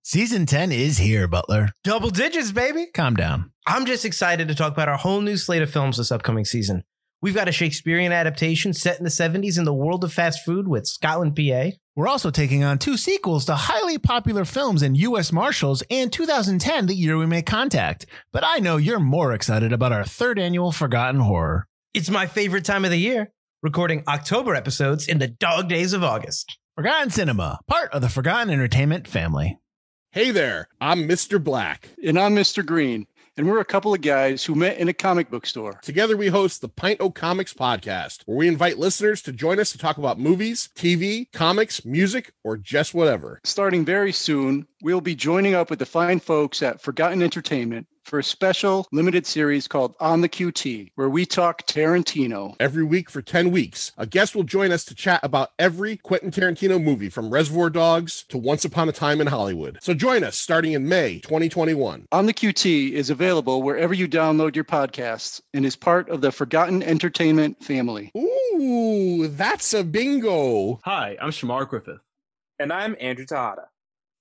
Season 10 is here, Butler. Double digits, baby. Calm down. I'm just excited to talk about our whole new slate of films this upcoming season. We've got a Shakespearean adaptation set in the 70s in the world of fast food with Scotland, PA. We're also taking on 2 sequels to highly popular films in U.S. Marshals and 2010, the year we made contact. But I know you're more excited about our 3rd annual Forgotten Horror. It's my favorite time of the year, recording October episodes in the dog days of August. Forgotten Cinema, part of the Forgotten Entertainment family. Hey there, I'm Mr. Black. And I'm Mr. Green. And we're a couple of guys who met in a comic book store. Together we host the Pint O' Comics podcast, where we invite listeners to join us to talk about movies, TV, comics, music, or just whatever. Starting very soon, we'll be joining up with the fine folks at Forgotten Entertainment for a special limited series called On the QT, where we talk Tarantino. Every week for 10 weeks, a guest will join us to chat about every Quentin Tarantino movie, from Reservoir Dogs to Once Upon a Time in Hollywood. So join us starting in May 2021. On the QT is available wherever you download your podcasts and is part of the Forgotten Entertainment family. Ooh, that's a bingo. Hi, I'm Shamar Griffith. And I'm Andrew Tejada.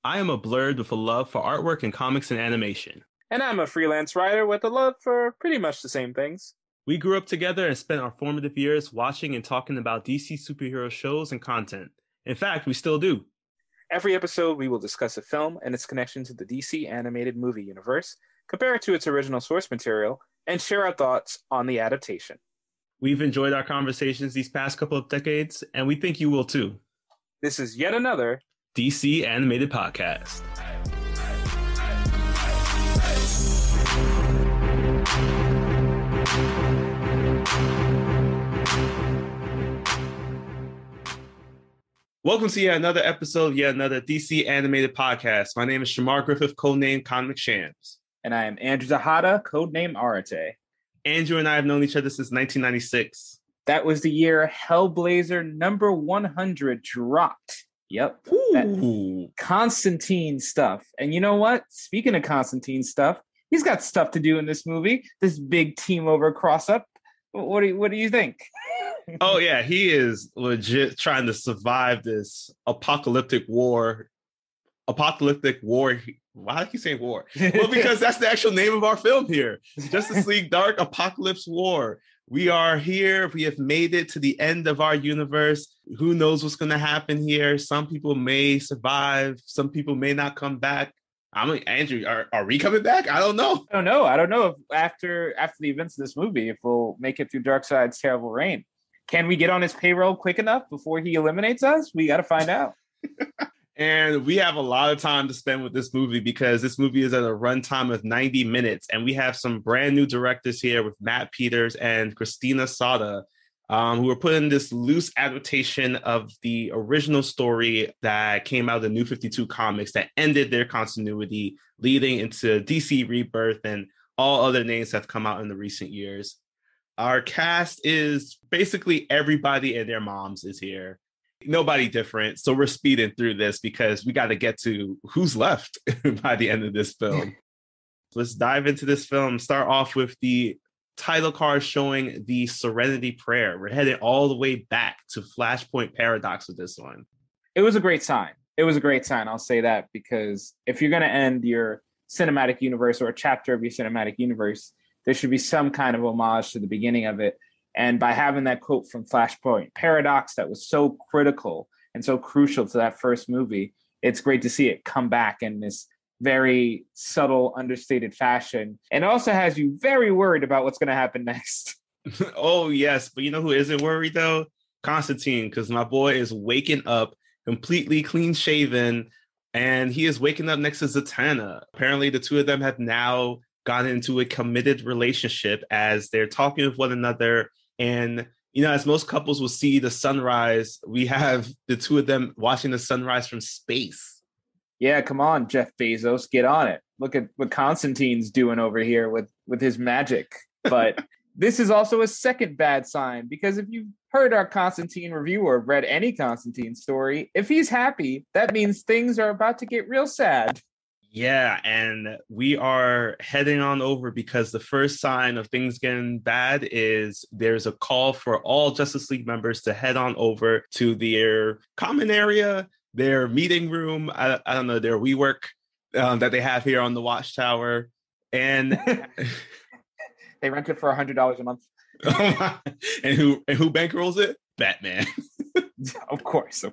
I am a blurred with a love for artwork and comics and animation. And I'm a freelance writer with a love for pretty much the same things. We grew up together and spent our formative years watching and talking about DC superhero shows and content. In fact, we still do. Every episode, we will discuss a film and its connection to the DC animated movie universe, compare it to its original source material, and share our thoughts on the adaptation. We've enjoyed our conversations these past couple of decades, and we think you will too. This is yet another DC Animated Podcast. Welcome to yet another episode of yet another DC Animated Podcast. My name is Shamar Griffith, codenamed Con McShams. And I am Andrew Tejada, codename Arate. Andrew and I have known each other since 1996. That was the year Hellblazer number 100 dropped. Yep. Constantine stuff. And you know what? Speaking of Constantine stuff, he's got stuff to do in this movie. This big team over cross-up. What do you think? Oh, yeah, he is legit trying to survive this apocalyptic war. Why do you say war? Well, because that's the actual name of our film here. Justice League Dark Apocalypse War. We are here. We have made it to the end of our universe. Who knows what's going to happen here? Some people may survive. Some people may not come back. Andrew, are we coming back? I don't know. I don't know if after the events of this movie, if we'll make it through Darkseid's terrible reign. Can we get on his payroll quick enough before he eliminates us? We got to find out. And we have a lot of time to spend with this movie because this movie is at a runtime of 90 minutes. And we have some brand new directors here with Matt Peters and Christina Sauda, who are putting this loose adaptation of the original story that came out of the New 52 comics that ended their continuity, leading into DC Rebirth and all other names that have come out in the recent years. Our cast is basically everybody and their moms is here. Nobody different. So we're speeding through this because we got to get to who's left by the end of this film. Let's dive into this film. Start off with the title card showing the Serenity Prayer. We're headed all the way back to Flashpoint Paradox with this one. It was a great sign. I'll say that, because if you're going to end your cinematic universe or a chapter of your cinematic universe, there should be some kind of homage to the beginning of it. And by having that quote from Flashpoint Paradox that was so critical and so crucial to that first movie, it's great to see it come back in this very subtle, understated fashion. And it also has you very worried about what's going to happen next. Oh, yes. But you know who isn't worried, though? Constantine, because my boy is waking up completely clean shaven, and he is waking up next to Zatanna. Apparently, the two of them have now gotten into a committed relationship as they're talking with one another. And, you know, as most couples will see the sunrise, we have the two of them watching the sunrise from space. Yeah, come on, Jeff Bezos, get on it. Look at what Constantine's doing over here with his magic. But this is also a second bad sign, because if you've heard our Constantine review or read any Constantine story, if he's happy, that means things are about to get real sad. Yeah, and we are heading on over because the first sign of things getting bad is there's a call for all Justice League members to head on over to their common area, their meeting room, I don't know, their WeWork, that they have here on the Watchtower. And They rent it for $100 a month. and who bankrolls it? Batman. Of course.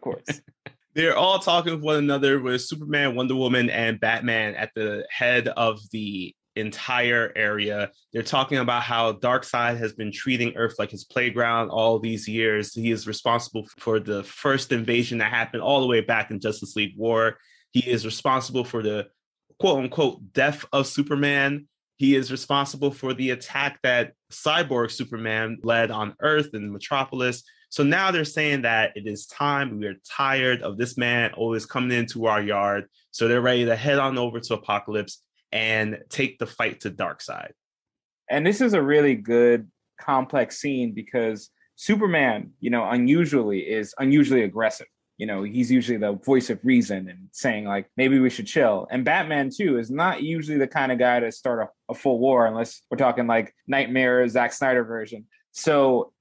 They're all talking with one another, with Superman, Wonder Woman, and Batman at the head of the entire area. They're talking about how Darkseid has been treating Earth like his playground all these years. He is responsible for the first invasion that happened all the way back in Justice League War. He is responsible for the quote-unquote death of Superman. He is responsible for the attack that Cyborg Superman led on Earth and Metropolis. So now they're saying that it is time. We are tired of this man always coming into our yard. So they're ready to head on over to Apokolips and take the fight to Darkseid. And this is a really good, complex scene because Superman, is unusually aggressive. He's usually the voice of reason and saying like, maybe we should chill. And Batman too is not usually the kind of guy to start a full war unless we're talking like Nightmare, Zack Snyder version. So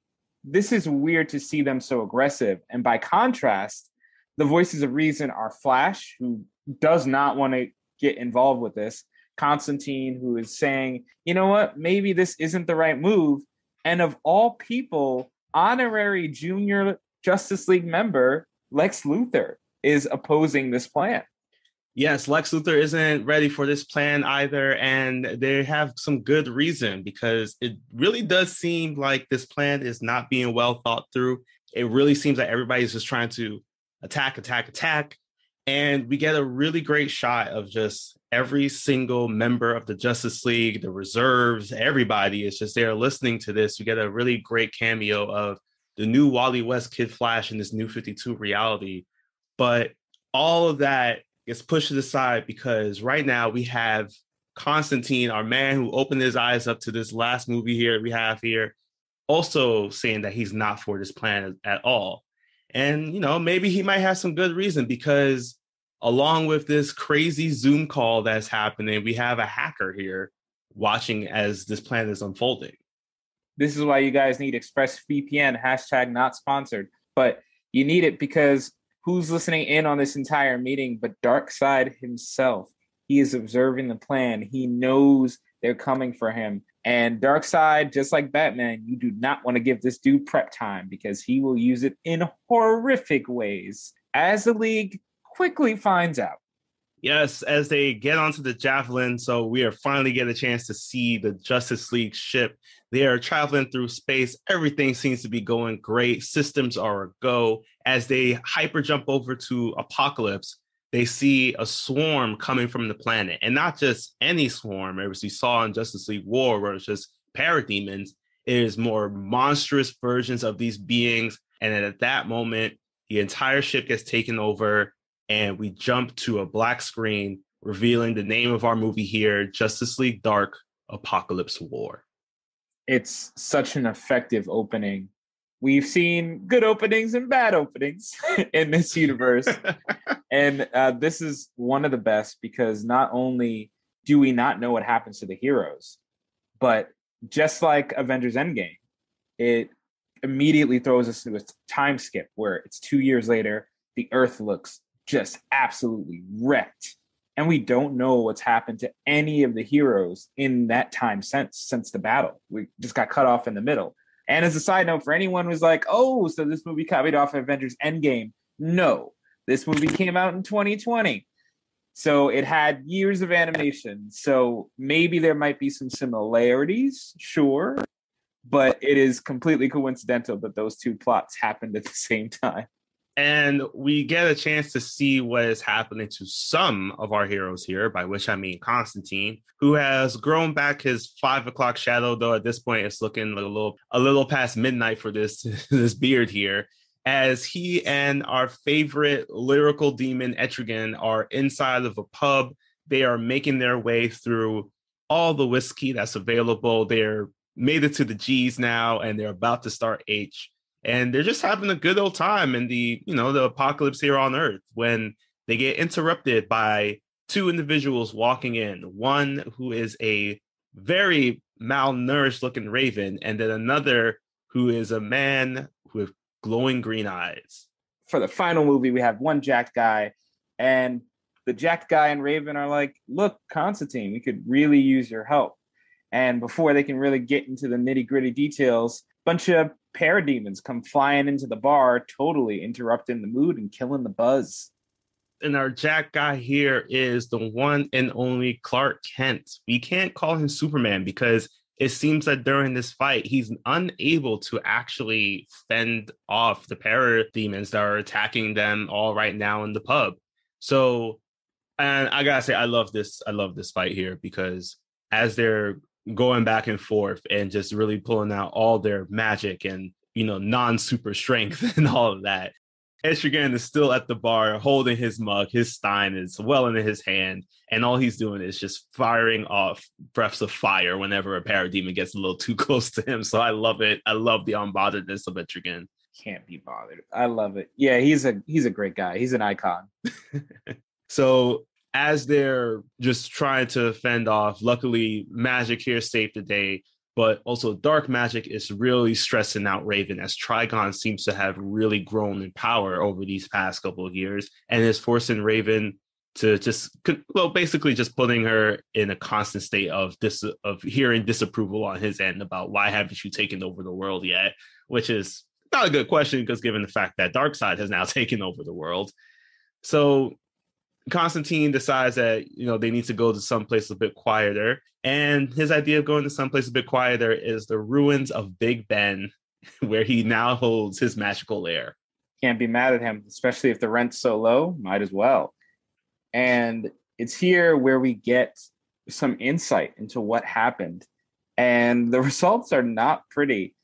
this is weird to see them so aggressive. And by contrast, the voices of reason are Flash, who does not want to get involved with this. Constantine, who is saying, you know what, maybe this isn't the right move. And of all people, honorary junior Justice League member Lex Luthor is opposing this plan. Yes, Lex Luthor isn't ready for this plan either, and they have some good reason because it really does seem like this plan is not being well thought through. It really seems like everybody's just trying to attack, and we get a really great shot of just every single member of the Justice League, the reserves, everybody is just there listening to this. We get a really great cameo of the new Wally West Kid Flash in this New 52 reality. But all of that gets pushed to the side because right now we have Constantine, our man who opened his eyes up to this last movie here we have here, also saying that he's not for this plan at all. And, maybe he might have some good reason because along with this crazy Zoom call that's happening, we have a hacker here watching as this plan is unfolding. This is why you guys need ExpressVPN, # not sponsored. But you need it because who's listening in on this entire meeting but Darkseid himself? He is observing the plan. He knows they're coming for him. And Darkseid, just like Batman, you do not want to give this dude prep time because he will use it in horrific ways, as the League quickly finds out. Yes, as they get onto the Javelin, so we are finally get a chance to see the Justice League ship. They are traveling through space. Everything seems to be going great. Systems are a go. As they hyper jump over to Apokolips, they see a swarm coming from the planet. And not just any swarm, as we saw in Justice League War, where it's just parademons. It is more monstrous versions of these beings. And then at that moment, the entire ship gets taken over. And we jump to a black screen revealing the name of our movie here, Justice League Dark Apokolips War. It's such an effective opening. We've seen good openings and bad openings in this universe. And this is one of the best because not only do we not know what happens to the heroes, but just like Avengers Endgame, it immediately throws us to a time skip where it's 2 years later, the Earth looks just absolutely wrecked. And we don't know what's happened to any of the heroes in that time since the battle. We just got cut off in the middle. And as a side note, for anyone who's like, oh, so this movie copied off Avengers Endgame. No, this movie came out in 2020. So it had years of animation. So maybe there might be some similarities, sure. But it is completely coincidental that those two plots happened at the same time. And we get a chance to see what is happening to some of our heroes here, by which I mean Constantine, who has grown back his 5 o'clock shadow, though at this point it's looking a little past midnight for this beard here, as he and our favorite lyrical demon Etrigan are inside of a pub. They are making their way through all the whiskey that's available. They're made it to the G's now, and they're about to start H. And they're just having a good old time in the apocalypse here on Earth when they get interrupted by two individuals walking in. One who is a very malnourished looking raven, and then another who is a man with glowing green eyes. For the final movie, we have one jacked guy, and the Jack guy and Raven are like, look, Constantine, we could really use your help. And before they can really get into the nitty gritty details, a bunch of parademons come flying into the bar, totally interrupting the mood and killing the buzz. And our Jack guy here is the one and only Clark Kent. We can't call him Superman because it seems that during this fight, he's unable to actually fend off the parademons that are attacking them all right now in the pub. So, and I gotta say, I love this fight here because as they're going back and forth and just really pulling out all their magic and, non-super strength and all of that, Etrigan is still at the bar holding his mug. His stein is well into his hand. And all he's doing is just firing off breaths of fire whenever a parademon gets a little too close to him. So I love it. I love the unbotheredness of Etrigan. Can't be bothered. I love it. Yeah, he's a great guy. He's an icon. So as they're just trying to fend off, luckily magic here saved the day. But also dark magic is really stressing out Raven as Trigon seems to have really grown in power over these past couple of years and is forcing Raven to basically just putting her in a constant state of hearing disapproval on his end about why haven't you taken over the world yet, which is not a good question because given the fact that Darkseid has now taken over the world. So Constantine decides that, they need to go to someplace a bit quieter. And his idea of going to someplace a bit quieter is the ruins of Big Ben, where he now holds his magical lair. Can't be mad at him, especially if the rent's so low. Might as well. And it's here where we get some insight into what happened. And the results are not pretty.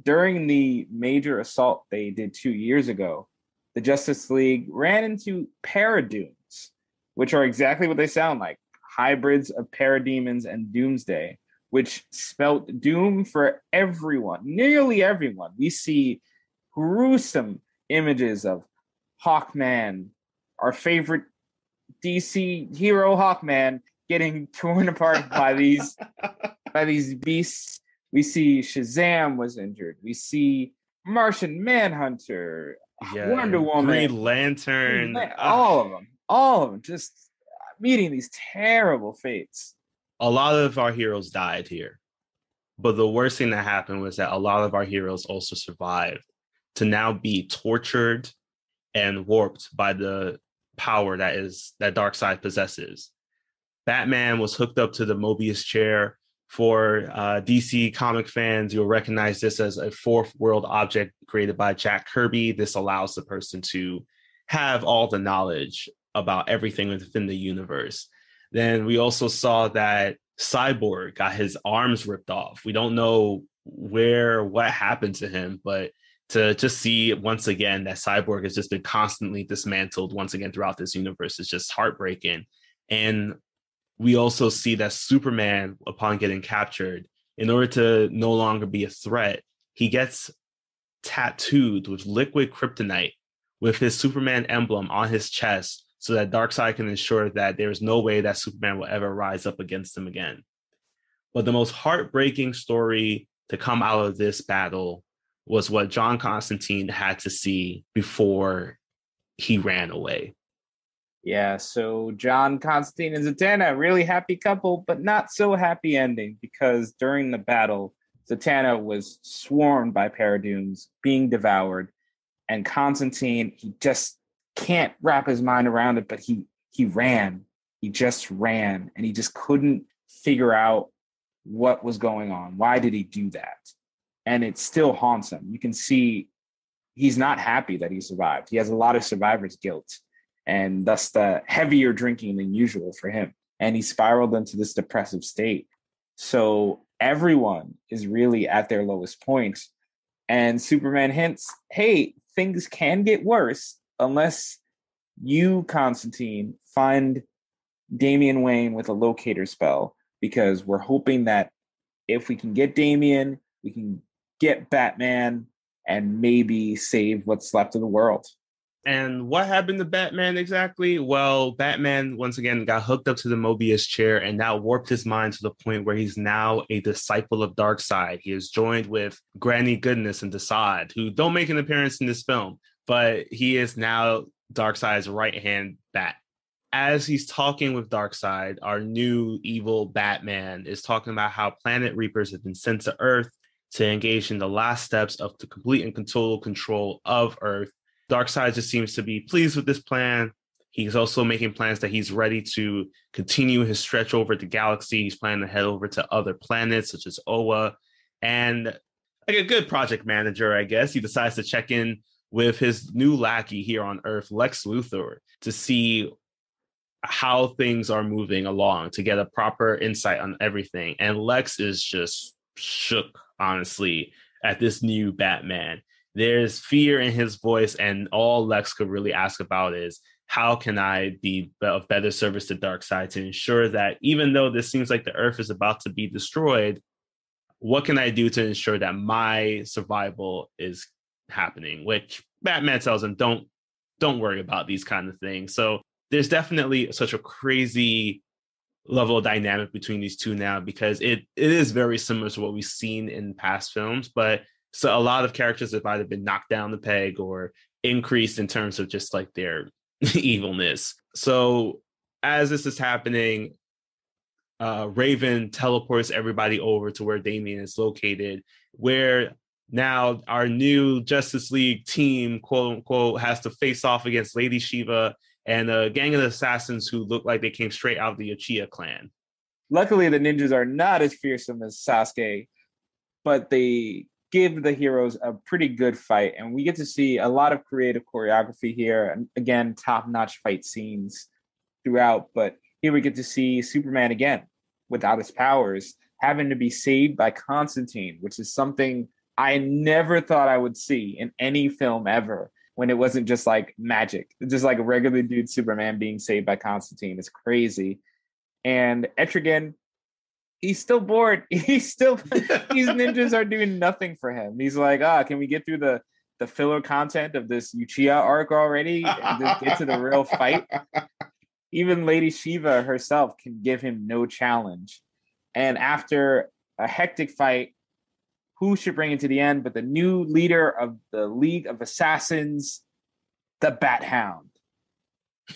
During the major assault they did 2 years ago, the Justice League ran into Paradoons, which are exactly what they sound like. Hybrids of parademons and Doomsday, which spelt doom for everyone, nearly everyone. We see gruesome images of Hawkman, our favorite DC hero Hawkman, getting torn apart by these beasts. We see Shazam was injured. We see Martian Manhunter, Wonder Woman, Green Lantern, all of them, just meeting these terrible fates. A lot of our heroes died here, but the worst thing that happened was that a lot of our heroes also survived to now be tortured and warped by the power that Darkseid possesses. Batman was hooked up to the Mobius chair. For DC comic fans, you'll recognize this as a fourth world object created by Jack Kirby. This allows the person to have all the knowledge about everything within the universe. Then we also saw that Cyborg got his arms ripped off. We don't know what happened to him, but to just see once again that Cyborg has just been constantly dismantled once again throughout this universe is just heartbreaking. And we also see that Superman, upon getting captured, in order to no longer be a threat, he gets tattooed with liquid kryptonite with his Superman emblem on his chest so that Darkseid can ensure that there's no way that Superman will ever rise up against him again. But the most heartbreaking story to come out of this battle was what John Constantine had to see before he ran away. Yeah, so John Constantine and Zatanna, really happy couple, but not so happy ending because during the battle, Zatanna was swarmed by Paradoons, being devoured, and Constantine, he just can't wrap his mind around it, but he ran. He just ran, and he just couldn't figure out what was going on. Why did he do that? And it still haunts him. You can see he's not happy that he survived. He has a lot of survivor's guilt, and thus the heavier drinking than usual for him. And he spiraled into this depressive state. So everyone is really at their lowest point. And Superman hints, hey, things can get worse unless you, Constantine, find Damian Wayne with a locator spell, because we're hoping that if we can get Damian, we can get Batman and maybe save what's left of the world. And what happened to Batman exactly? Well, Batman, once again, got hooked up to the Mobius chair and now warped his mind to the point where he's now a disciple of Darkseid. He is joined with Granny Goodness and Desaad, who don't make an appearance in this film, but he is now Darkseid's right-hand bat. as he's talking with Darkseid, our new evil Batman is talking about how Planet Reapers have been sent to Earth to engage in the last steps of the complete and total control of Earth. Darkseid just seems to be pleased with this plan. He's also making plans that he's ready to continue his stretch over the galaxy. He's planning to head over to other planets such as Oa. And like a good project manager, I guess, he decides to check in with his new lackey here on Earth, Lex Luthor, to see how things are moving along, to get a proper insight on everything. And Lex is just shook, honestly, at this new Batman. There's fear in his voice, and all Lex could really ask about is, how can I be of better service to Darkseid to ensure that even though this seems like the Earth is about to be destroyed, what can I do to ensure that my survival is happening? Which Batman tells him, don't worry about these kind of things. So there's definitely such a crazy level of dynamic between these two now, because it is very similar to what we've seen in past films, but so a lot of characters have either been knocked down the peg or increased in terms of just like their evilness. So as this is happening, Raven teleports everybody over to where Damian is located, where now our new Justice League team, quote unquote, has to face off against Lady Shiva and a gang of assassins who look like they came straight out of the Uchiha clan. Luckily, the ninjas are not as fearsome as Sasuke, but they give the heroes a pretty good fight. And we get to see a lot of creative choreography here. And again, top-notch fight scenes throughout. But here we get to see Superman again, without his powers, having to be saved by Constantine, which is something I never thought I would see in any film ever, when it wasn't just like magic. It's just like a regular dude Superman being saved by Constantine. It's crazy. And Etrigan, he's still bored. These ninjas are doing nothing for him. He's like, can we get through the filler content of this Uchiha arc already and just get to the real fight? Even Lady Shiva herself can give him no challenge. And after a hectic fight, who should bring it to the end but the new leader of the League of Assassins, the Bat Hound.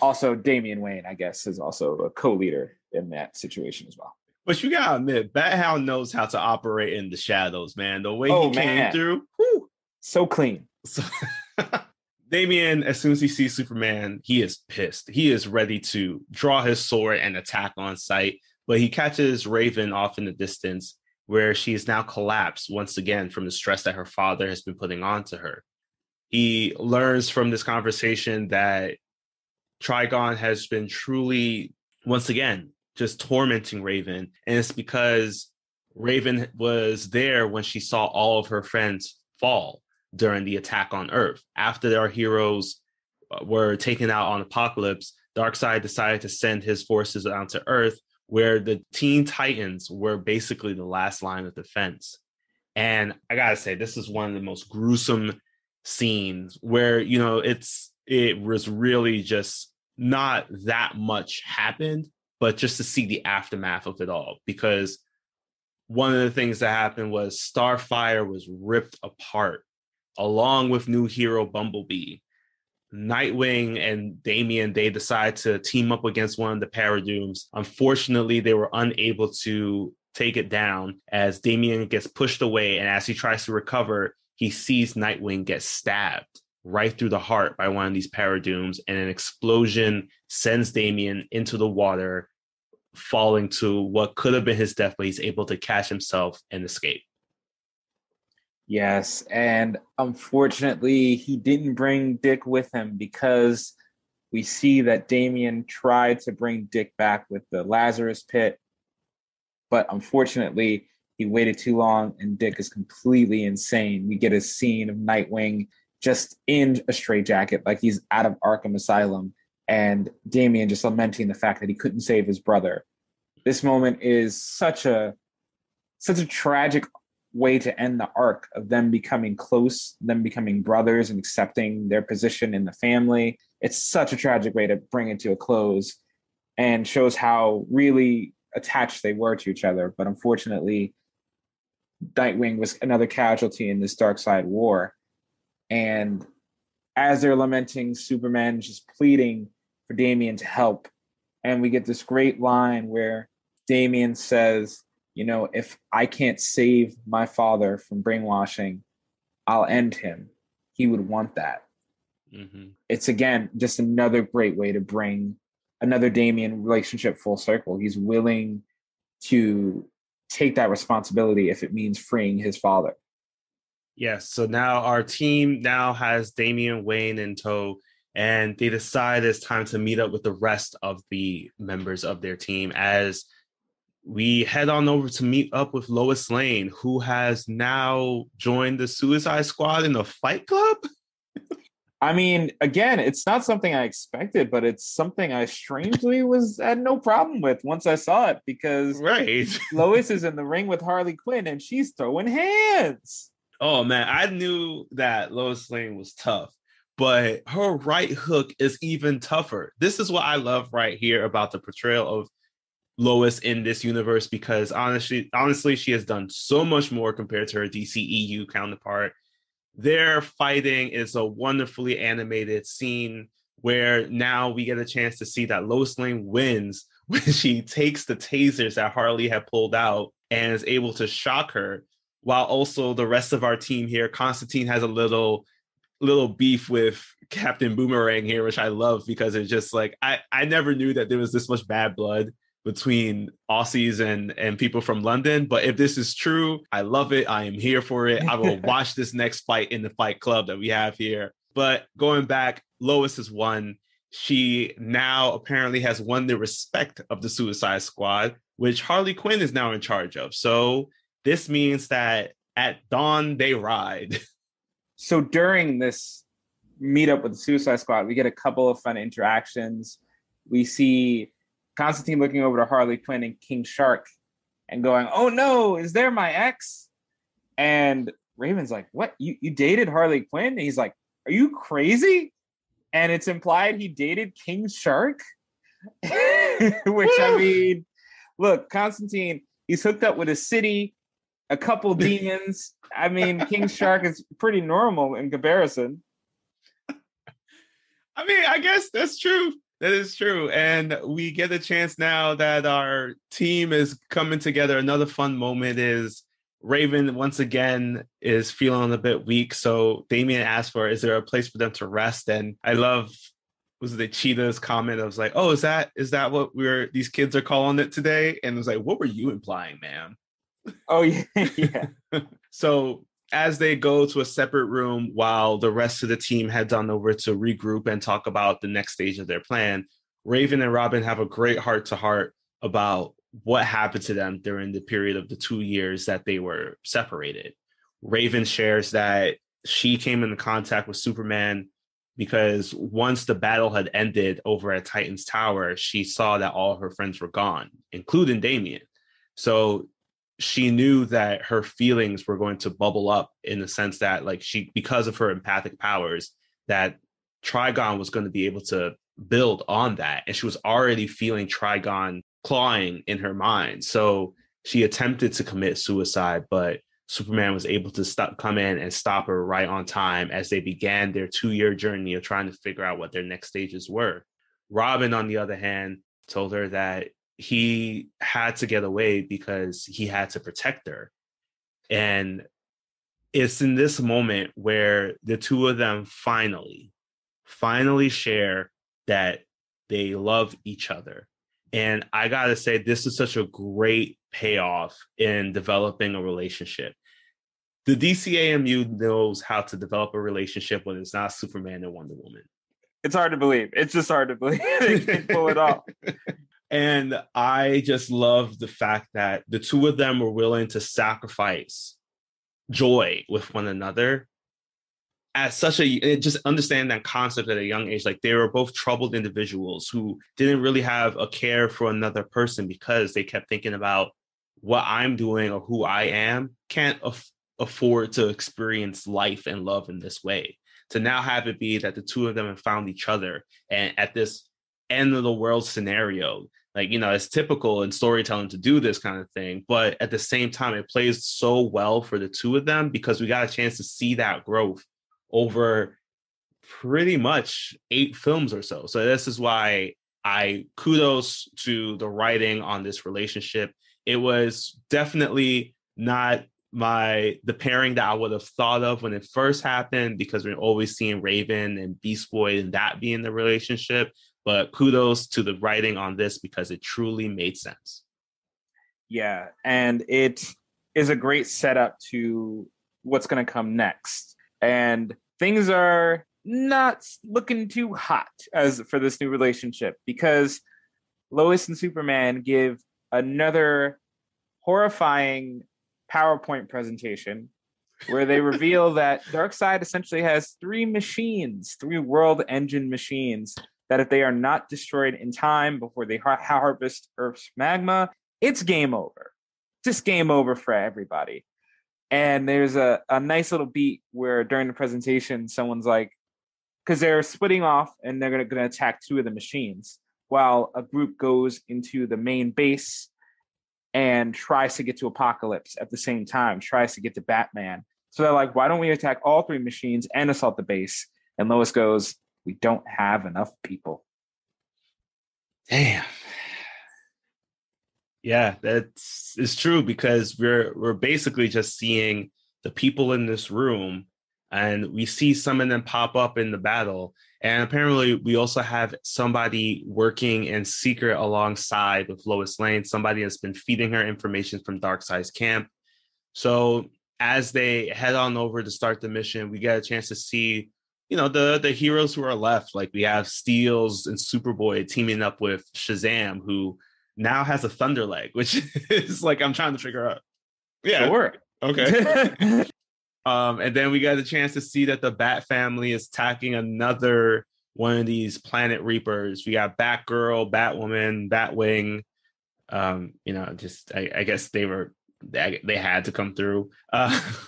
Also, Damian Wayne, I guess, is also a co-leader in that situation as well. But you gotta admit, Bat Hound knows how to operate in the shadows, man. The way he came through, so clean. So, Damian, as soon as he sees Superman, he is pissed. He is ready to draw his sword and attack on sight, but he catches Raven off in the distance, where she is now collapsed once again from the stress that her father has been putting onto her. He learns from this conversation that Trigon has been truly, once again, just tormenting Raven. And it's because Raven was there when she saw all of her friends fall during the attack on Earth. After our heroes were taken out on Apocalypse, Darkseid decided to send his forces onto Earth, where the Teen Titans were basically the last line of defense. And I gotta say, this is one of the most gruesome scenes where, it was really just not that much happened, but just to see the aftermath of it all. Because one of the things that happened was Starfire was ripped apart, along with new hero Bumblebee. Nightwing and Damian, they decide to team up against one of the Paradooms. Unfortunately, they were unable to take it down as Damian gets pushed away, and as he tries to recover, he sees Nightwing get stabbed right through the heart by one of these Paradooms, and an explosion sends Damian into the water, falling to what could have been his death, but he's able to catch himself and escape. Yes, and unfortunately, he didn't bring Dick with him, because we see that Damian tried to bring Dick back with the Lazarus Pit, but unfortunately, he waited too long, and Dick is completely insane. We get a scene of Nightwing just in a straitjacket, like he's out of Arkham Asylum, and Damian just lamenting the fact that he couldn't save his brother. This moment is such a tragic way to end the arc of them becoming close, them becoming brothers and accepting their position in the family. It's such a tragic way to bring it to a close, and shows how really attached they were to each other. But unfortunately, Nightwing was another casualty in this Darkseid war. And as they're lamenting, Superman just pleading for Damian to help. And we get this great line where Damien says, you know, if I can't save my father from brainwashing, I'll end him. He would want that. Mm-hmm. It's, again, just another great way to bring another Damien relationship full circle. He's willing to take that responsibility if it means freeing his father. Yes. So now our team now has Damian Wayne in tow, and they decide it's time to meet up with the rest of the members of their team as we head on over to meet up with Lois Lane, who has now joined the Suicide Squad in the Fight Club. I mean, again, it's not something I expected, but it's something I strangely had no problem with once I saw it, because Right. Lois is in the ring with Harley Quinn and she's throwing hands. Oh man, I knew that Lois Lane was tough, but her right hook is even tougher. This is what I love right here about the portrayal of Lois in this universe, because honestly, she has done so much more compared to her DCEU counterpart. Their fighting is a wonderfully animated scene where now we get a chance to see that Lois Lane wins when she takes the tasers that Harley had pulled out and is able to shock her, while also the rest of our team here, Constantine has a little beef with Captain Boomerang here, which I love, because it's just like, I never knew that there was this much bad blood between Aussies and people from London. But if this is true, I love it. I am here for it. I will watch this next fight in the Fight Club that we have here. But going back, Lois has won. She now apparently has won the respect of the Suicide Squad, which Harley Quinn is now in charge of. So this means that at dawn, they ride. So during this meetup with the Suicide Squad, we get a couple of fun interactions. We see Constantine looking over to Harley Quinn and King Shark and going, "Oh no, is there my ex?" And Raven's like, "What? You dated Harley Quinn?" And he's like, "Are you crazy?" And it's implied he dated King Shark. Which, I mean, look, Constantine, he's hooked up with a city, a couple demons. I mean, King Shark is pretty normal in comparison. I mean, I guess that's true. That is true. And we get a chance now that our team is coming together. Another fun moment is Raven, once again, is feeling a bit weak. So Damien asked for, is there a place for them to rest? And I love, was the Cheetah's comment? I was like, oh, is that what these kids are calling it today? And it was like, what were you implying, man? Oh, yeah. Yeah. So as they go to a separate room while the rest of the team heads on over to regroup and talk about the next stage of their plan, Raven and Robin have a great heart-to-heart about what happened to them during the period of the 2 years that they were separated. Raven shares that she came into contact with Superman because once the battle had ended over at Titan's Tower, she saw that all of her friends were gone, including Damien. So she knew that her feelings were going to bubble up in the sense that, like, because of her empathic powers, that Trigon was going to be able to build on that. And she was already feeling Trigon clawing in her mind. So she attempted to commit suicide, but Superman was able to come in and stop her right on time as they began their 2-year journey of trying to figure out what their next stages were. Robin, on the other hand, told her that he had to get away because he had to protect her. And it's in this moment where the two of them finally share that they love each other. And I gotta say, this is such a great payoff in developing a relationship. The DCAMU knows how to develop a relationship when it's not Superman and Wonder Woman. It's hard to believe. It's just hard to believe they can pull it off. And I just love the fact that the two of them were willing to sacrifice joy with one another at just understand that concept at a young age. Like, they were both troubled individuals who didn't really have a care for another person because they kept thinking about what I'm doing or who I am can't afford to experience life and love in this way. To now have it be that the two of them have found each other, and at this end of the world scenario, like, it's typical in storytelling to do this kind of thing, but at the same time, it plays so well for the two of them because we got a chance to see that growth over pretty much 8 films or so. So this is why I kudos to the writing on this relationship. It was definitely not the pairing that I would have thought of when it first happened, because we're always seeing Raven and Beast Boy and that being the relationship. But kudos to the writing on this, because it truly made sense. Yeah, and it is a great setup to what's going to come next. And things are not looking too hot as for this new relationship, because Lois and Superman give another horrifying PowerPoint presentation where they reveal that Darkseid essentially has three world engine machines, that if they are not destroyed in time before they harvest Earth's magma, it's game over. Just game over for everybody. And there's a nice little beat where during the presentation, someone's like, because they're splitting off and they're going to attack two of the machines, while a group goes into the main base and tries to get to Apocalypse at the same time, tries to get to Batman. So they're like, why don't we attack all three machines and assault the base? And Lois goes, we don't have enough people. Damn. Yeah, it's true, because we're basically just seeing the people in this room, and we see some of them pop up in the battle. And apparently we also have somebody working in secret alongside with Lois Lane, somebody that's been feeding her information from Darkseid's camp. So as they head on over to start the mission, we get a chance to see, the heroes who are left. Like, we have Steels and Superboy teaming up with Shazam, who now has a thunder leg, which is like, I'm trying to figure out. Yeah. Sure. Okay. And then we got a chance to see that the Bat family is attacking another one of these Planet Reapers. We got Batgirl, Batwoman, Batwing. I guess they had to come through.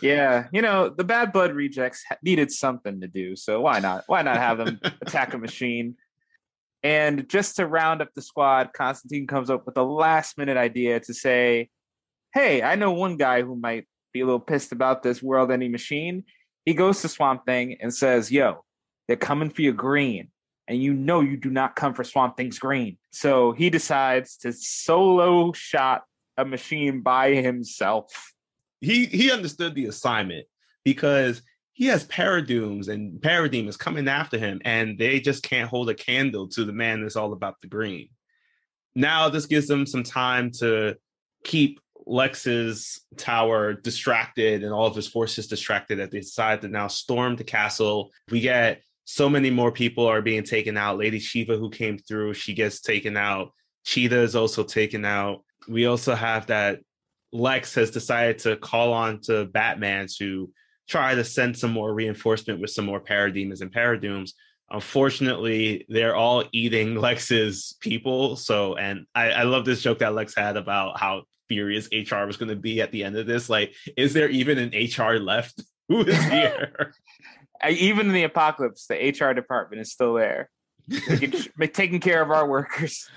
Yeah, the Bad Blood rejects needed something to do, so why not have them attack a machine? And just to round up the squad, Constantine comes up with a last minute idea to say, hey, I know one guy who might be a little pissed about this world-ending machine. He goes to Swamp Thing and says, yo, they're coming for your green. And you do not come for Swamp Thing's green. So he decides to solo shot a machine by himself. He understood the assignment, because he has Paradooms, and Paradigm is coming after him, and they just can't hold a candle to the man that's all about the green. Now this gives them some time to keep Lex's tower distracted and all of his forces distracted, as they decide to now storm the castle. We get so many more people are being taken out. Lady Shiva, who came through, she gets taken out. Cheetah is also taken out. We also have that Lex has decided to call on to Batman to try to send some more reinforcement with some more Parademons and Paradooms. Unfortunately, they're all eating Lex's people. So, and I love this joke that Lex had about how furious HR was going to be at the end of this. Like, is there even an HR left? Who is here? Even in the apocalypse, the HR department is still there, taking care of our workers.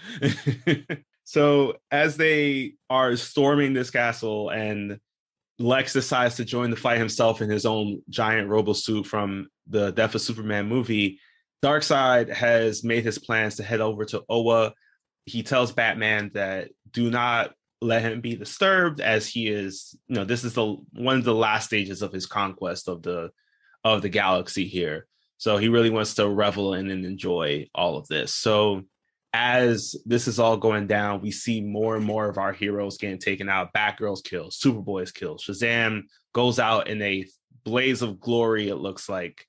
So as they are storming this castle, and Lex decides to join the fight himself in his own giant robo-suit from the Death of Superman movie, Darkseid has made his plans to head over to Oa. He tells Batman that do not let him be disturbed, as he is, this is one of the last stages of his conquest of the galaxy here. So he really wants to revel in and enjoy all of this. So as this is all going down, we see more and more of our heroes getting taken out. Batgirl's killed, Superboy's killed, Shazam goes out in a blaze of glory, it looks like.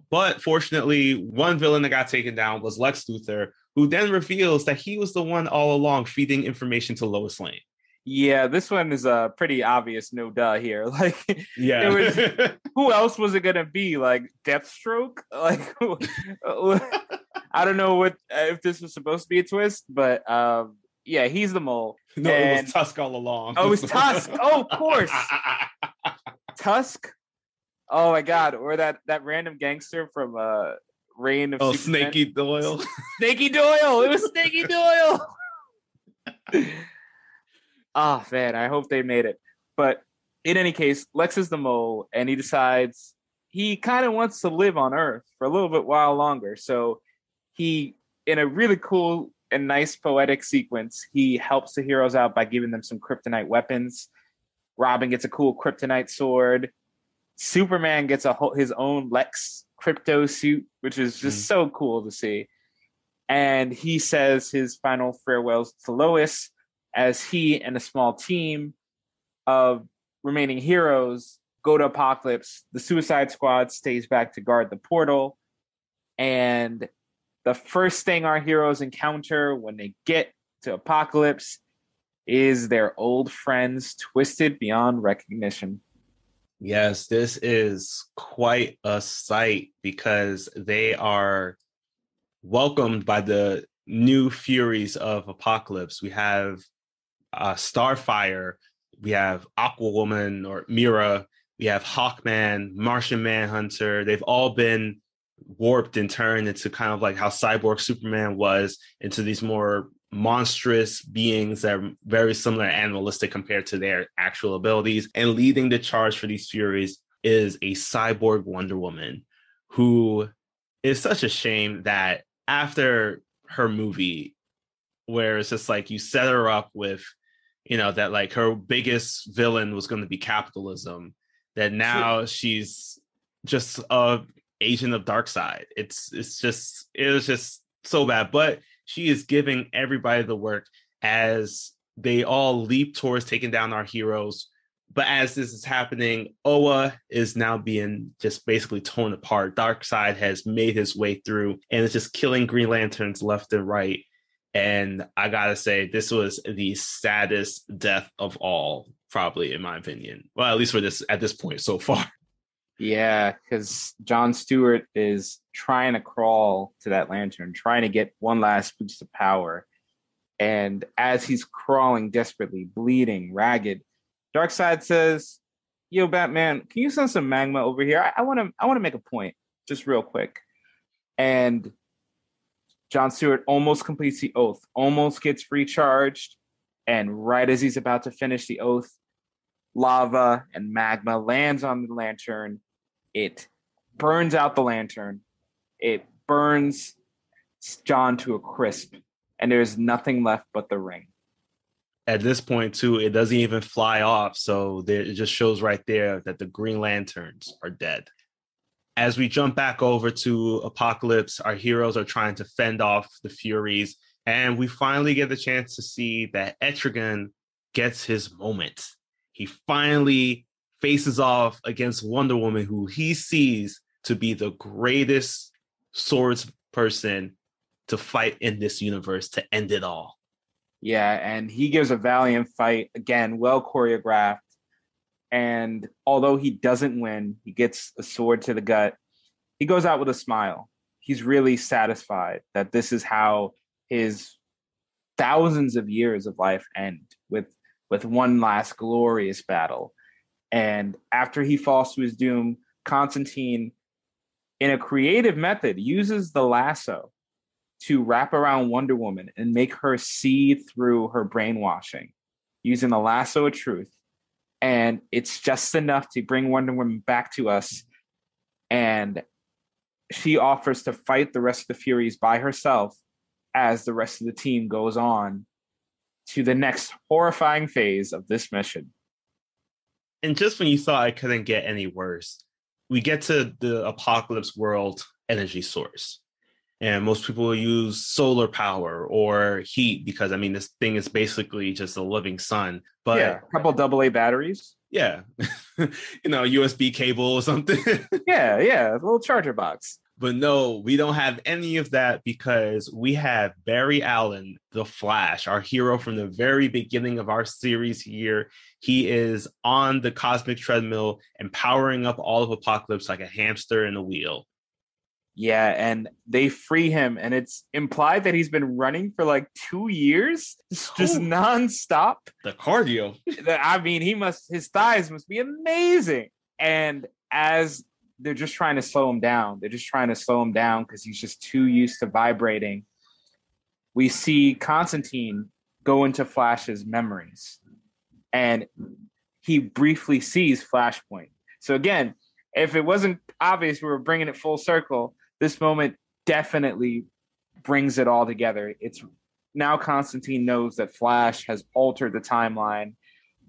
But fortunately, one villain that got taken down was Lex Luthor, who then reveals that he was the one all along feeding information to Lois Lane. Yeah, this one is a pretty obvious no duh here. Like, yeah, it was, who else was it gonna be? Like Deathstroke? Like, I don't know if this was supposed to be a twist, but yeah, he's the mole. No, it was Tusk all along. Oh, it was Tusk. Oh, of course, Tusk. Oh my God, or that random gangster from Reign of Superman. Snaky Doyle. Snaky Doyle. It was Snaky Doyle. Oh, man, I hope they made it. But in any case, Lex is the mole, and he decides he kind of wants to live on Earth for a little bit while longer. So he, in a really cool a nice poetic sequence. He helps the heroes out by giving them some kryptonite weapons. Robin gets a cool kryptonite sword. Superman gets his own Lex crypto suit, which is just so cool to see. And he says his final farewells to Lois as he and a small team of remaining heroes go to Apokolips. The Suicide Squad stays back to guard the portal. And the first thing our heroes encounter when they get to Apokolips is their old friends, Twisted beyond recognition. Yes, this is quite a sight because they are welcomed by the new Furies of Apokolips. We have Starfire, we have Aquawoman or Mira, we have Hawkman, Martian Manhunter. They've all been warped and turned into kind of like how Cyborg Superman was, into these more monstrous beings that are very similar and animalistic compared to their actual abilities. And leading the charge for these Furies is a cyborg Wonder Woman, who is such a shame that after her movie, where it's just like you set her up with, you know, that like her biggest villain was going to be capitalism, that now she's just a agent of Darkseid. It was just so bad. But she is giving everybody the work as they all leap towards taking down our heroes. But as this is happening, Oa is now being just basically torn apart. Darkseid has made his way through and is just killing Green Lanterns left and right. And I gotta say, this was the saddest death of all, probably, in my opinion. Well, at least for this at this point so far. Yeah, because John Stewart is trying to crawl to that lantern, trying to get one last boost of power. And as he's crawling desperately, bleeding, ragged, Darkseid says, "Yo, Batman, can you send some magma over here? I want to make a point, just real quick." And John Stewart almost completes the oath, almost gets recharged, and right as he's about to finish the oath, lava and magma lands on the lantern. It burns out the lantern. It burns John to a crisp, and there's nothing left but the ring. At this point, too, it doesn't even fly off, so it just shows right there that the Green Lanterns are dead. As we jump back over to Apokolips, our heroes are trying to fend off the Furies, and we finally get the chance to see that Etrigan gets his moment. He finally faces off against Wonder Woman, who he sees to be the greatest swords person to fight in this universe to end it all. Yeah, and he gives a valiant fight, again, well choreographed. And although he doesn't win, he gets a sword to the gut. He goes out with a smile. He's really satisfied that this is how his thousands of years of life end, with one last glorious battle. And after he falls to his doom, Constantine, in a creative method, uses the lasso to wrap around Wonder Woman and make her see through her brainwashing, using the lasso of truth. And it's just enough to bring Wonder Woman back to us. And she offers to fight the rest of the Furies by herself as the rest of the team goes on to the next horrifying phase of this mission. And just when you thought it couldn't get any worse, we get to the Apokolips world energy source. And most people will use solar power or heat because, I mean, this thing is basically just a living sun. But yeah, a couple AA batteries. Yeah. USB cable or something. yeah, a little charger box. But no, we don't have any of that because we have Barry Allen, the Flash, our hero from the very beginning of our series here. He is on the cosmic treadmill and powering up all of Apokolips like a hamster in a wheel. Yeah, and they free him, and it's implied that he's been running for like 2 years, just nonstop. The cardio. I mean, his thighs must be amazing. And as they're just trying to slow him down, because he's just too used to vibrating. We see Constantine go into Flash's memories, and he briefly sees Flashpoint. So again, if it wasn't obvious we were bringing it full circle, this moment definitely brings it all together. It's now Constantine knows that Flash has altered the timeline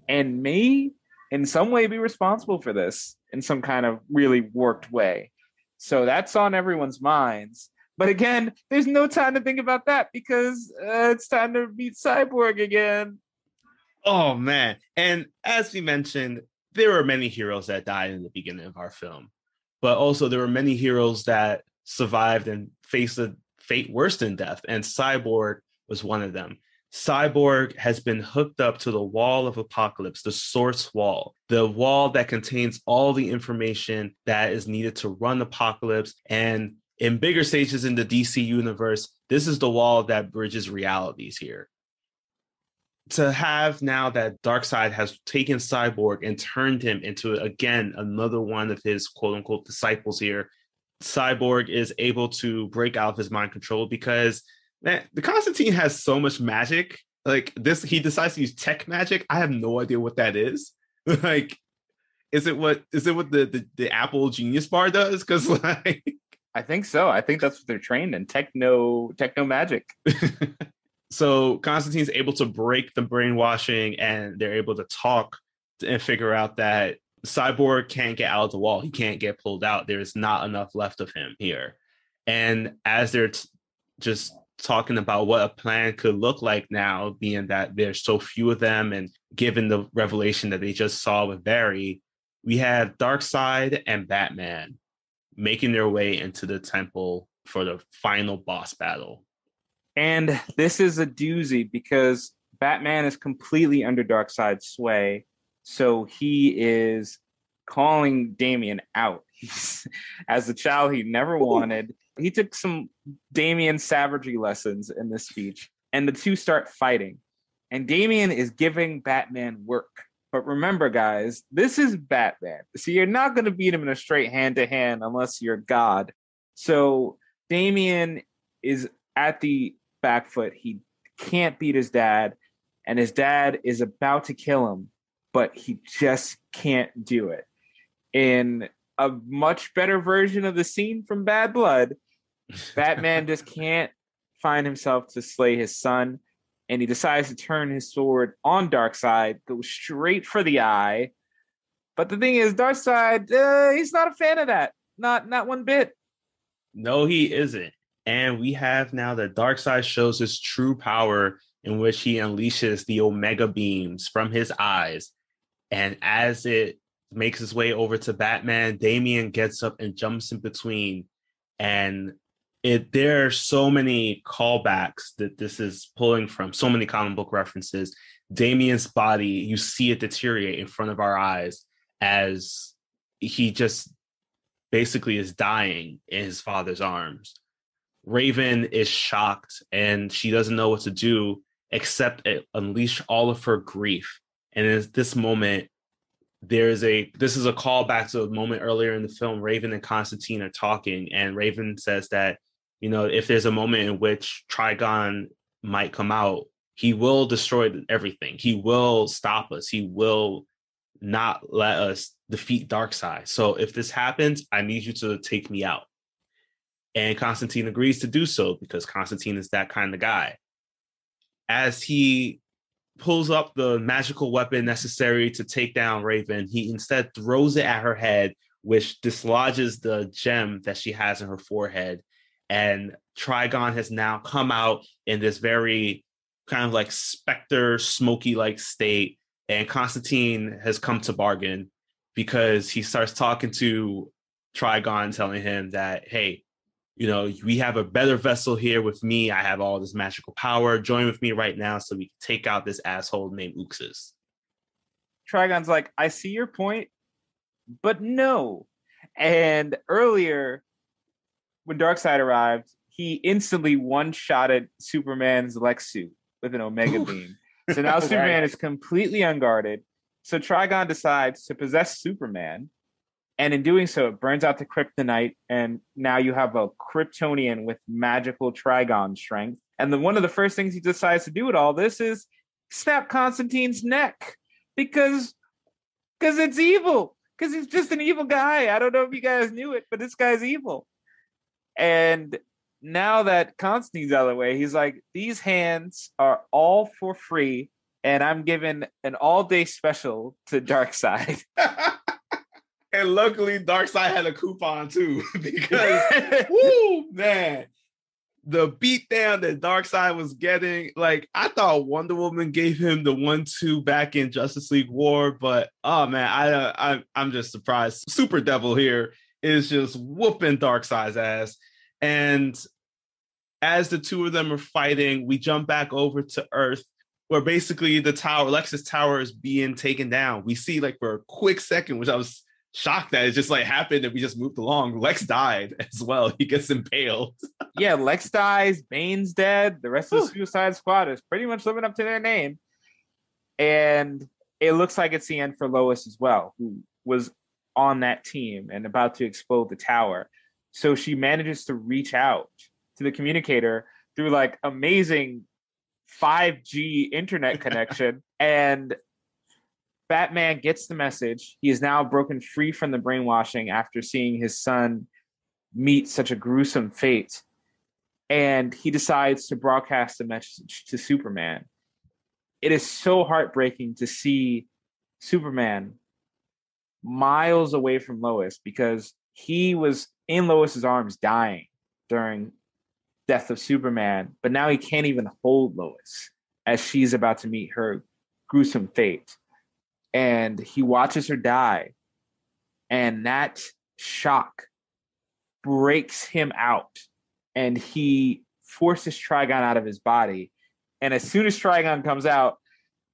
and may in some way be responsible for this in some kind of really warped way. So that's on everyone's minds. But again, there's no time to think about that because it's time to meet Cyborg again. Oh, man. And as we mentioned, there were many heroes that died in the beginning of our film, but also there were many heroes that survived and faced a fate worse than death. And Cyborg was one of them. Cyborg has been hooked up to the wall of Apocalypse, the source wall, the wall that contains all the information that is needed to run Apocalypse. And in bigger stages in the DC universe, this is the wall that bridges realities here. To have now that Darkseid has taken Cyborg and turned him into, again, another one of his quote unquote disciples here, Cyborg is able to break out of his mind control because, man, the Constantine has so much magic. Like this, he decides to use tech magic. I have no idea what that is. Like, is it what the Apple Genius Bar does? Because like, I think so. I think that's what they're trained in, techno magic. So Constantine's able to break the brainwashing, and they're able to talk and figure out that Cyborg can't get out of the wall. He can't get pulled out. There's not enough left of him here. And as they're just talking about what a plan could look like now, being that there's so few of them, and given the revelation that they just saw with Barry, we have Darkseid and Batman making their way into the temple for the final boss battle. And this is a doozy because Batman is completely under Darkseid's sway. So he is calling Damian out. As a child he never wanted. He took some Damian savagery lessons in this speech, and the two start fighting. And Damian is giving Batman work. But remember, guys, this is Batman. So you're not going to beat him in a straight hand-to-hand unless you're God. So Damian is at the back foot. He can't beat his dad, and his dad is about to kill him, but he just can't do it. In a much better version of the scene from Bad Blood, Batman just can't find himself to slay his son, and he decides to turn his sword on Darkseid, goes straight for the eye. But the thing is, Darkseid, he's not a fan of that. Not one bit. No, he isn't. And we have now that Darkseid shows his true power, in which he unleashes the Omega beams from his eyes. And as it makes its way over to Batman, Damian gets up and jumps in between. And there are so many callbacks that this is pulling from, so many comic book references. Damian's body, you see it deteriorate in front of our eyes as he just basically is dying in his father's arms. Raven is shocked, and she doesn't know what to do except unleash all of her grief. And in this moment, this is a callback to a moment earlier in the film. Raven and Constantine are talking, and Raven says that, you know, if there's a moment in which Trigon might come out, he will destroy everything. He will stop us. He will not let us defeat Darkseid. So if this happens, I need you to take me out. And Constantine agrees to do so because Constantine is that kind of guy. As he pulls up the magical weapon necessary to take down Raven, he instead throws it at her head, which dislodges the gem that she has in her forehead. And Trigon has now come out in this very kind of like specter, smoky-like state. And Constantine has come to bargain because he starts talking to Trigon, telling him that, hey, you know, we have a better vessel here with me. I have all this magical power. Join with me right now so we can take out this asshole named Uxas. Trigon's like, I see your point, but no. And earlier, when Darkseid arrived, he instantly one-shotted Superman's Lex suit with an Omega beam. So now Superman is completely unguarded. So Trigon decides to possess Superman. And in doing so, it burns out the kryptonite, and now you have a Kryptonian with magical Trigon strength. And then one of the first things he decides to do with all this is snap Constantine's neck because it's evil. Because he's just an evil guy. I don't know if you guys knew it, but this guy's evil. And now that Constantine's out of the way, he's like, these hands are all for free, and I'm giving an all-day special to Darkseid. And luckily, Darkseid had a coupon too, because woo, man, the beatdown that Darkseid was getting, like I thought Wonder Woman gave him the 1-2 back in Justice League War, but oh man, I'm just surprised. Super Devil here is just whooping Darkseid's ass, and as the two of them are fighting, we jump back over to Earth, where basically the tower, Lexus Tower, is being taken down. We see like for a quick second, which I was shocked that it just like happened and we just moved along. Lex died as well. He gets impaled. Yeah, Lex dies, Bane's dead. The rest of the Suicide Squad is pretty much living up to their name. And it looks like it's the end for Lois as well, who was on that team and about to explode the tower. So she manages to reach out to the communicator through like amazing 5G internet connection, and Batman gets the message. He is now broken free from the brainwashing after seeing his son meet such a gruesome fate, and he decides to broadcast the message to Superman. It is so heartbreaking to see Superman miles away from Lois, because he was in Lois's arms dying during Death of Superman, but now he can't even hold Lois as she's about to meet her gruesome fate. And he watches her die, and that shock breaks him out, and he forces Trigon out of his body. And as soon as Trigon comes out,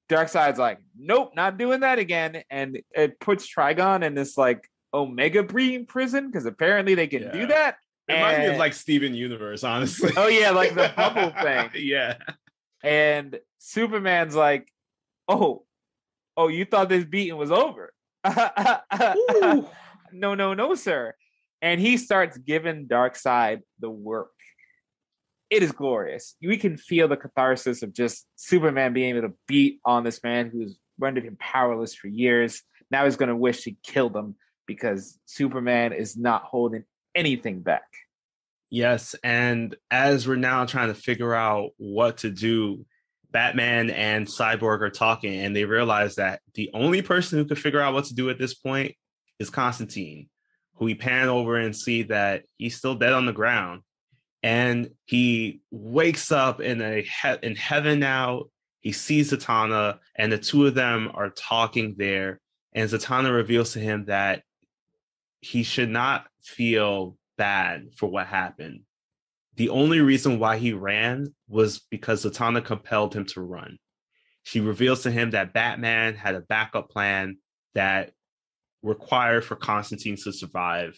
Darkseid's like, nope, not doing that again. And it puts Trigon in this like Omega Bream prison, because apparently they can do that. It reminds me of like Steven Universe, honestly. Oh yeah, like the bubble thing. Yeah. And Superman's like, oh, you thought this beating was over. No, sir. And he starts giving Darkseid the work. It is glorious. We can feel the catharsis of just Superman being able to beat on this man who's rendered him powerless for years. Now he's going to wish he killed him, because Superman is not holding anything back. Yes, and as we're now trying to figure out what to do, Batman and Cyborg are talking, and they realize that the only person who could figure out what to do at this point is Constantine, who we pan over and see that he's still dead on the ground. And he wakes up in heaven now. He sees Zatanna, and the two of them are talking there. And Zatanna reveals to him that he should not feel bad for what happened. The only reason why he ran was because Zatanna compelled him to run. She reveals to him that Batman had a backup plan that required for Constantine to survive.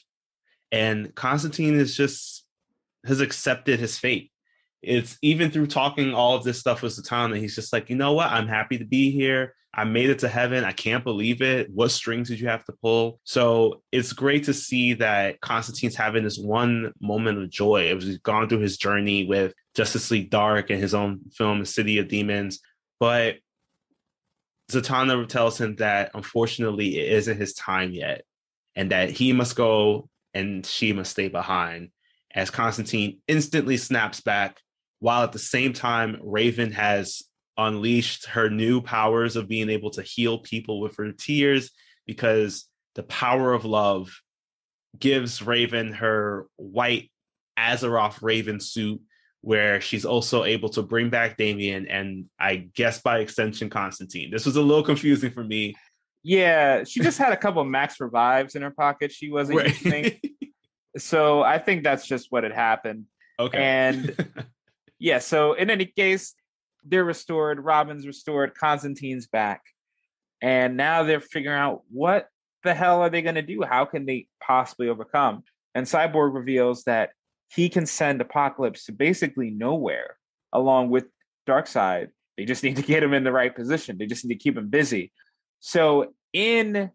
And Constantine has accepted his fate. It's even through talking all of this stuff with Zatanna, he's just like, you know what? I'm happy to be here. I made it to heaven. I can't believe it. What strings did you have to pull? So it's great to see that Constantine's having this one moment of joy. It was gone through his journey with Justice League Dark and his own film, City of Demons. But Zatanna tells him that unfortunately it isn't his time yet, and that he must go and she must stay behind, as Constantine instantly snaps back, while at the same time Raven has unleashed her new powers of being able to heal people with her tears, because the power of love gives Raven her white Azeroth Raven suit, where she's also able to bring back Damian and I guess by extension Constantine. This was a little confusing for me. Yeah, she just had a couple of max revives in her pocket she wasn't using. So I think that's just what had happened. Okay. And yeah, so in any case, they're restored. Robin's restored. Constantine's back. And now they're figuring out what the hell are they going to do? How can they possibly overcome? And Cyborg reveals that he can send Apocalypse to basically nowhere along with Darkseid. They just need to get him in the right position. They just need to keep him busy. So in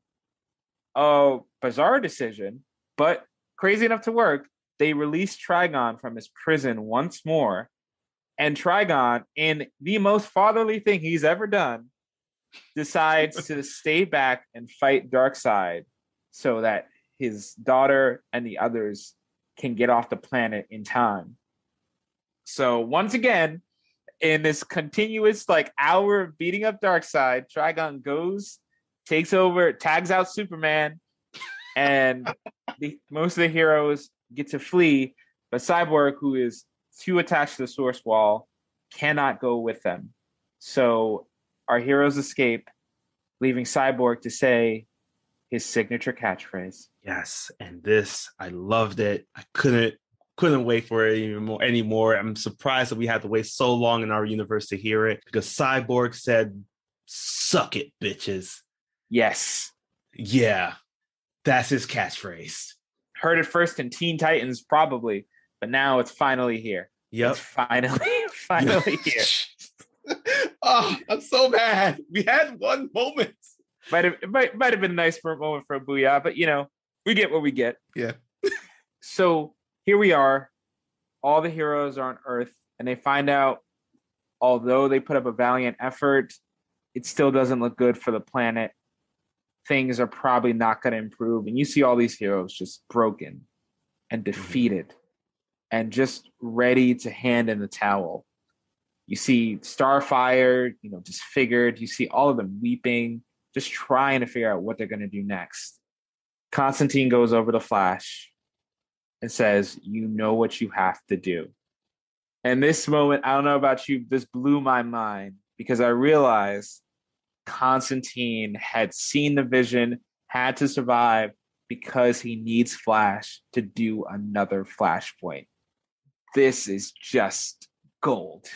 a bizarre decision, but crazy enough to work, they release Trigon from his prison once more. And Trigon, in the most fatherly thing he's ever done, decides to stay back and fight Darkseid so that his daughter and the others can get off the planet in time. So once again, in this continuous like hour of beating up Darkseid, Trigon goes, takes over, tags out Superman, and most of the heroes get to flee. But Cyborg, who is too attached to the Source Wall, cannot go with them. So our heroes escape, leaving Cyborg to say his signature catchphrase. Yes, and this, I loved it. I couldn't wait for it anymore. I'm surprised that we had to wait so long in our universe to hear it, because Cyborg said, "Suck it, bitches." Yes. Yeah, that's his catchphrase. Heard it first in Teen Titans, probably, but now it's finally here. Yep. It's finally here. Oh, I'm so mad. We had one moment. Might have been nice for a moment for a booyah, but we get what we get. Yeah. So here we are. All the heroes are on Earth, and they find out, although they put up a valiant effort, it still doesn't look good for the planet. Things are probably not going to improve. And you see all these heroes just broken and defeated and just ready to hand in the towel. You see Starfire, disfigured. You see all of them weeping, just trying to figure out what they're going to do next. Constantine goes over to Flash and says, "You know what you have to do." And this moment, I don't know about you, this blew my mind, because I realized Constantine had seen the vision, had to survive, because he needs Flash to do another Flashpoint. This is just gold.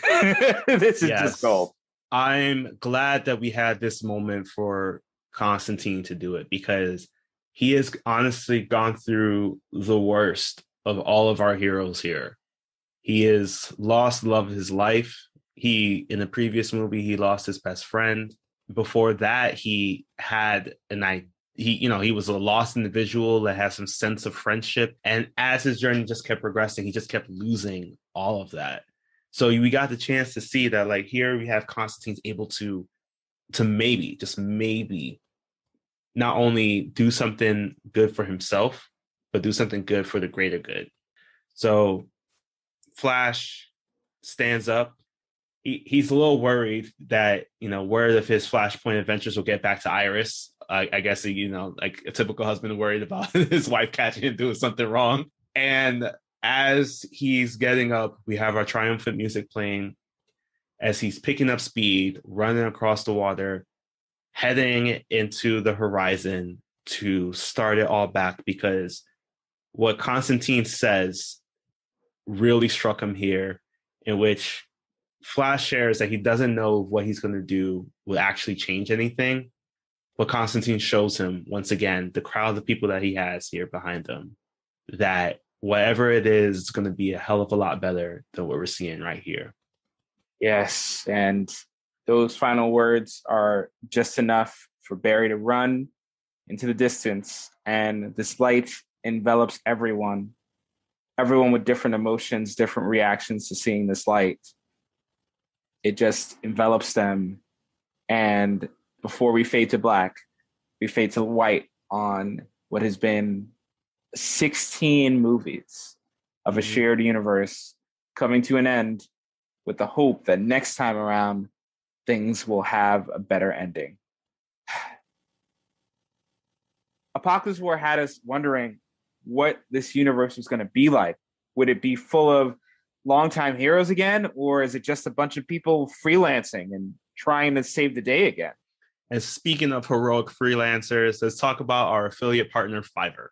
This is just gold. I'm glad that we had this moment for Constantine to do it, because he has honestly gone through the worst of all of our heroes here. He has lost the love of his life. In the previous movie, he lost his best friend. Before that, he had he was a lost individual that has some sense of friendship. And as his journey just kept progressing, he just kept losing all of that. So we got the chance to see that, like, here we have Constantine's able to maybe, just maybe, not only do something good for himself, but do something good for the greater good. So Flash stands up. He's a little worried that, word of his Flashpoint adventures will get back to Iris. I guess, like a typical husband worried about his wife catching him doing something wrong. And as he's getting up, we have our triumphant music playing as he's picking up speed, running across the water, heading into the horizon to start it all back, because what Constantine says really struck him here, in which Flash shares that he doesn't know what he's going to do will actually change anything. But Constantine shows him, once again, the crowd of people that he has here behind him, that whatever it is, it's going to be a hell of a lot better than what we're seeing right here. Yes, and those final words are just enough for Barry to run into the distance, and this light envelops everyone with different emotions, different reactions to seeing this light. It just envelops them, and before we fade to black, we fade to white on what has been 16 movies of a shared universe coming to an end, with the hope that next time around, things will have a better ending. Apocalypse War had us wondering what this universe was going to be like. Would it be full of longtime heroes again, or is it just a bunch of people freelancing and trying to save the day again? And speaking of heroic freelancers, let's talk about our affiliate partner, Fiverr.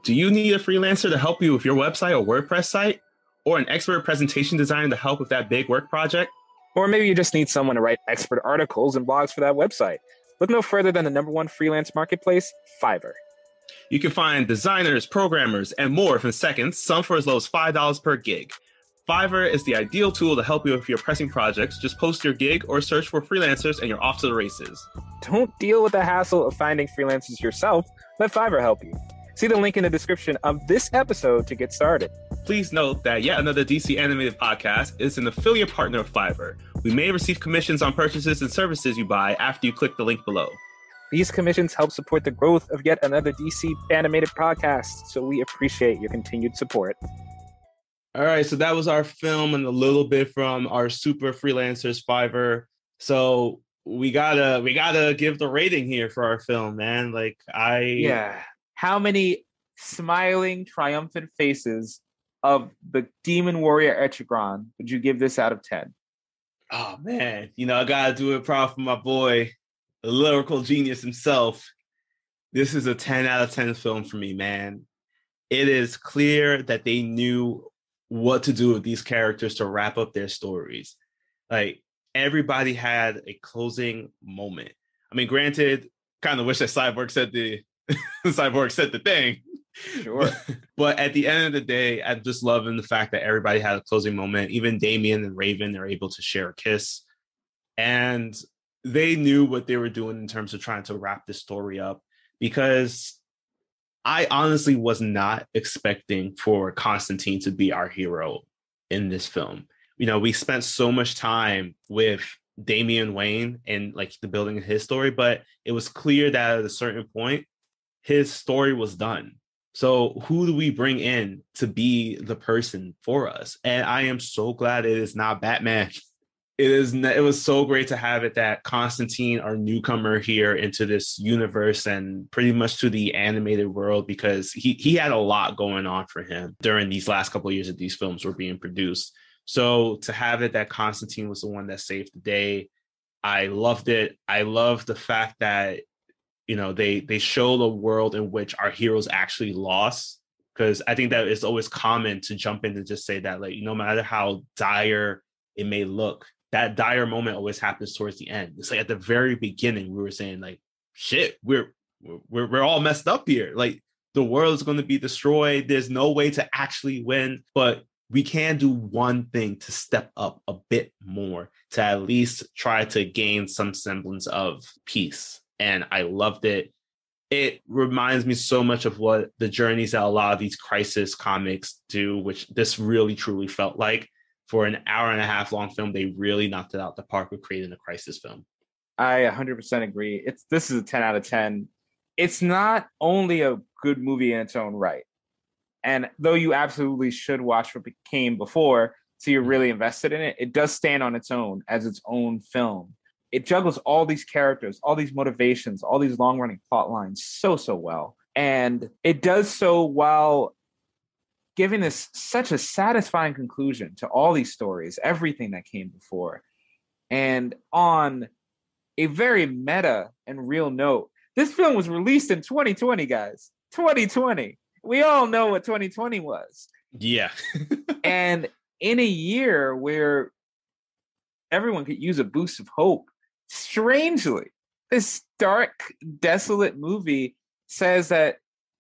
Do you need a freelancer to help you with your website or WordPress site? Or an expert presentation designer to help with that big work project? Or maybe you just need someone to write expert articles and blogs for that website. Look no further than the #1 freelance marketplace, Fiverr. You can find designers, programmers, and more within seconds, some for as low as $5 per gig. Fiverr is the ideal tool to help you with your pressing projects. Just post your gig or search for freelancers and you're off to the races. Don't deal with the hassle of finding freelancers yourself. Let Fiverr help you. See the link in the description of this episode to get started. Please note that Yet Another DC Animated Podcast is an affiliate partner of Fiverr. We may receive commissions on purchases and services you buy after you click the link below. These commissions help support the growth of Yet Another DC Animated Podcast, so we appreciate your continued support. All right, so that was our film and a little bit from our super freelancers Fiverr. So we gotta give the rating here for our film, man. Yeah. How many smiling, triumphant faces of the demon warrior Etrigan would you give this out of 10? Oh man, I gotta do it proud for my boy, the lyrical genius himself. This is a 10 out of 10 film for me, man. It is clear that they knew what to do with these characters to wrap up their stories. Like, everybody had a closing moment. I mean, granted, kind of wish that Cyborg said the thing. Sure. But at the end of the day, I'm just loving the fact that everybody had a closing moment. Even Damian and Raven are able to share a kiss. And they knew what they were doing in terms of trying to wrap this story up, because I honestly was not expecting for Constantine to be our hero in this film. We spent so much time with Damian Wayne and the building of his story, but it was clear that at a certain point, his story was done. So who do we bring in to be the person for us? And I am so glad it is not Batman. It was so great to have it that Constantine, our newcomer here into this universe and pretty much to the animated world, because he had a lot going on for him during these last couple of years that these films were being produced. So to have it that Constantine was the one that saved the day, I loved it. I love the fact that, they show a world in which our heroes actually lost, because I think that it's always common to jump in and just say that, no matter how dire it may look, that dire moment always happens towards the end. It's at the very beginning, we were saying shit, we're all messed up here. The world is going to be destroyed. There's no way to actually win, but we can do one thing to step up a bit more to at least try to gain some semblance of peace. And I loved it. It reminds me so much of what the journeys that a lot of these crisis comics do, which this really truly felt like. For an hour and a half long film, they really knocked it out the park with creating a crisis film. I 100% agree. This is a 10 out of 10. It's not only a good movie in its own right, and though you absolutely should watch what came before, so you're really invested in it, it does stand on its own as its own film. It juggles all these characters, all these motivations, all these long-running plot lines so well. And it does so while giving us such a satisfying conclusion to all these stories, everything that came before. And on a very meta and real note, this film was released in 2020, guys. 2020. We all know what 2020 was. Yeah. And in a year where everyone could use a boost of hope, strangely, this dark, desolate movie says that,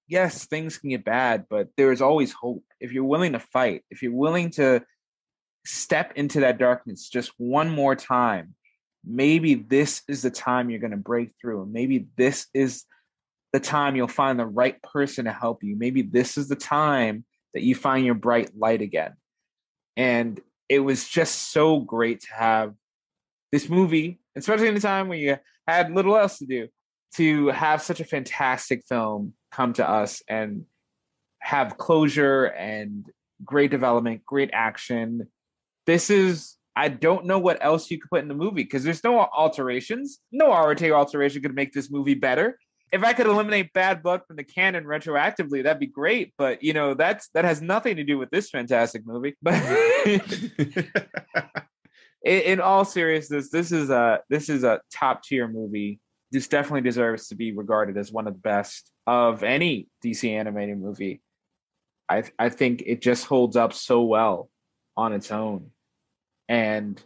yes, things can get bad, but there is always hope. If you're willing to fight, if you're willing to step into that darkness just one more time, maybe this is the time you're going to break through. And maybe this is the time you'll find the right person to help you. Maybe this is the time that you find your bright light again. And it was just so great to have this movie, especially in a time where you had little else to do, to have such a fantastic film come to us and have closure and great development, great action. I don't know what else you could put in the movie, because there's no alterations. No RTA alteration could make this movie better. If I could eliminate Bad Blood from the canon retroactively, that'd be great. But that has nothing to do with this fantastic movie. But in all seriousness, this is a top tier movie. This definitely deserves to be regarded as one of the best of any DC animated movie. I think it just holds up so well on its own. And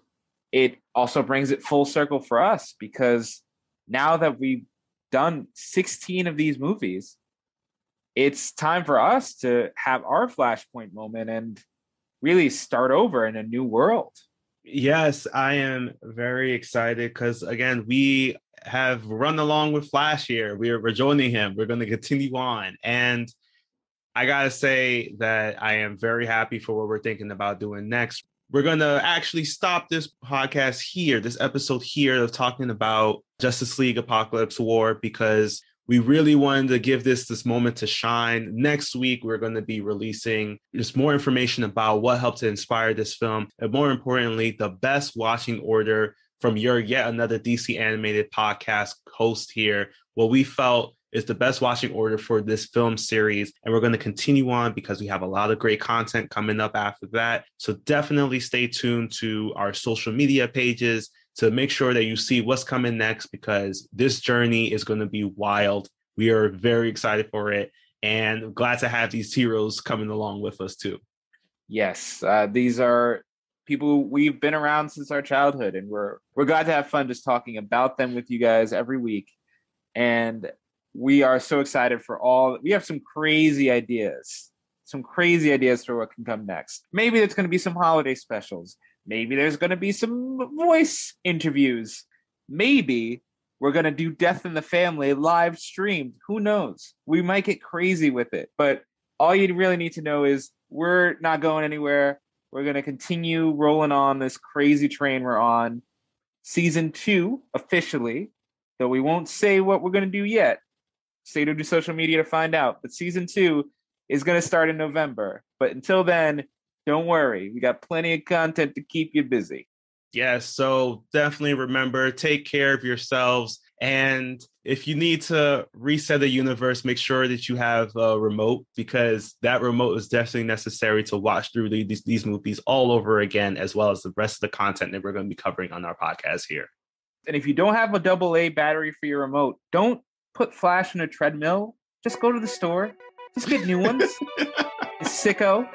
it also brings it full circle for us, because now that we've done 16 of these movies, it's time for us to have our Flashpoint moment and really start over in a new world. Yes, I am very excited because, again, we have run along with Flash here. We're joining him. We're going to continue on. And I got to say that I am very happy for what we're thinking about doing next. We're going to actually stop this podcast here, this episode here of talking about Justice League Apocalypse War, because We really wanted to give this moment to shine. Next week, we're going to be releasing just more information about what helped to inspire this film, and more importantly, the best watching order from your yet another DC Animated podcast host here, what we felt is the best watching order for this film series. And we're going to continue on because we have a lot of great content coming up after that. So definitely stay tuned to our social media pages to make sure that you see what's coming next, because this journey is going to be wild. We are very excited for it, and glad to have these heroes coming along with us too. Yes, these are people we've been around since our childhood, and we're glad to have fun just talking about them with you guys every week. And we are so excited for we have some crazy ideas for what can come next. Maybe there's going to be some holiday specials. Maybe there's going to be some voice interviews. Maybe we're going to do Death in the Family live streamed. Who knows? We might get crazy with it. But all you really need to know is we're not going anywhere. We're going to continue rolling on this crazy train we're on. Season 2, officially, though we won't say what we're going to do yet. Stay tuned to social media to find out. But Season 2 is going to start in November. But until then, don't worry, we got plenty of content to keep you busy. Yes, so definitely remember, take care of yourselves. And if you need to reset the universe, make sure that you have a remote, because that remote is definitely necessary to watch through these movies all over again, as well as the rest of the content that we're going to be covering on our podcast here. And if you don't have a AA battery for your remote, don't put Flash in a treadmill. Just go to the store. Just get new ones. Sicko.